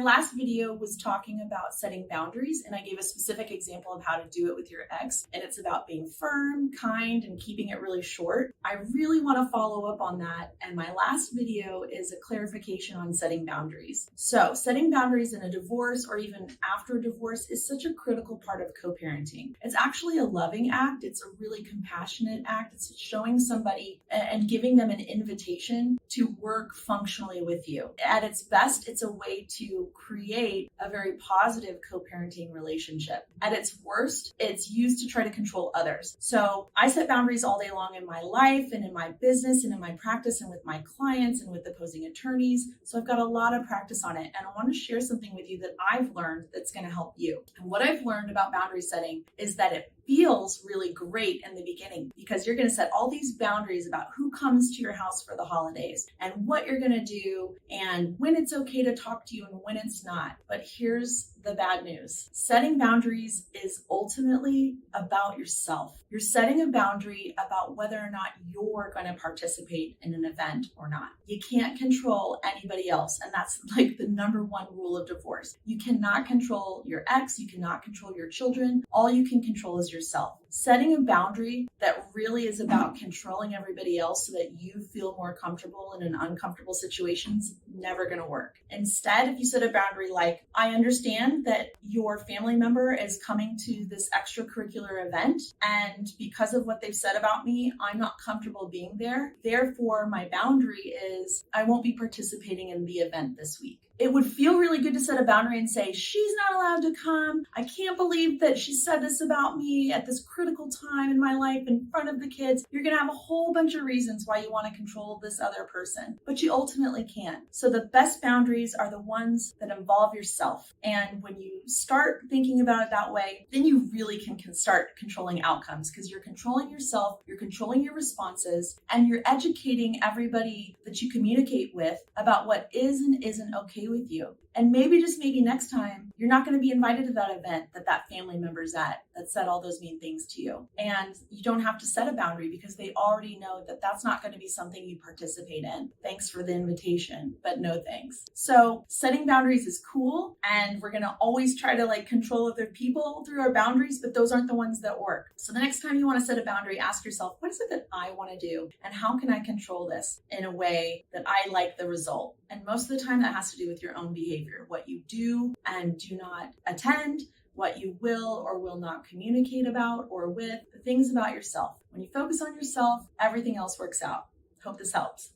My last video was talking about setting boundaries, and I gave a specific example of how to do it with your ex, and it's about being firm, kind, and keeping it really short. I really want to follow up on that, and my last video is a clarification on setting boundaries. So, setting boundaries in a divorce or even after a divorce is such a critical part of co-parenting. It's actually a loving act. It's a really compassionate act. It's showing somebody and giving them an invitation to work functionally with you. At its best, it's a way to create a very positive co-parenting relationship. At its worst, it's used to try to control others. So I set boundaries all day long in my life and in my business and in my practice and with my clients and with opposing attorneys. So I've got a lot of practice on it. And I want to share something with you that I've learned that's going to help you. And what I've learned about boundary setting is that it feels really great in the beginning because you're going to set all these boundaries about who comes to your house for the holidays and what you're going to do and when it's okay to talk to you and when it's not. But here's the bad news. Setting boundaries is ultimately about yourself. You're setting a boundary about whether or not you're going to participate in an event or not. You can't control anybody else. And that's like the number one rule of divorce. You cannot control your ex. You cannot control your children. All you can control is yourself. Setting a boundary that really is about controlling everybody else so that you feel more comfortable in an uncomfortable situation is never going to work. Instead, if you set a boundary like, I understand that your family member is coming to this extracurricular event, and because of what they've said about me, I'm not comfortable being there. Therefore, my boundary is I won't be participating in the event this week. It would feel really good to set a boundary and say, she's not allowed to come. I can't believe that she said this about me at this critical time in my life in front of the kids. You're going to have a whole bunch of reasons why you want to control this other person, but you ultimately can't. So the best boundaries are the ones that involve yourself. And when you start thinking about it that way, then you really can start controlling outcomes because you're controlling yourself, you're controlling your responses, and you're educating everybody that you communicate with about what is and isn't okay with you. And maybe, just maybe next time, you're not going to be invited to that event that family member's at that said all those mean things to you. And you don't have to set a boundary because they already know that that's not going to be something you participate in. Thanks for the invitation, but no thanks. So setting boundaries is cool. And we're going to always try to control other people through our boundaries, but those aren't the ones that work. So the next time you want to set a boundary, ask yourself, what is it that I want to do? And how can I control this in a way that I like the result? And most of the time that has to do with your own behavior, what you do and do not attend, what you will or will not communicate about or with, the things about yourself. When you focus on yourself, everything else works out. Hope this helps.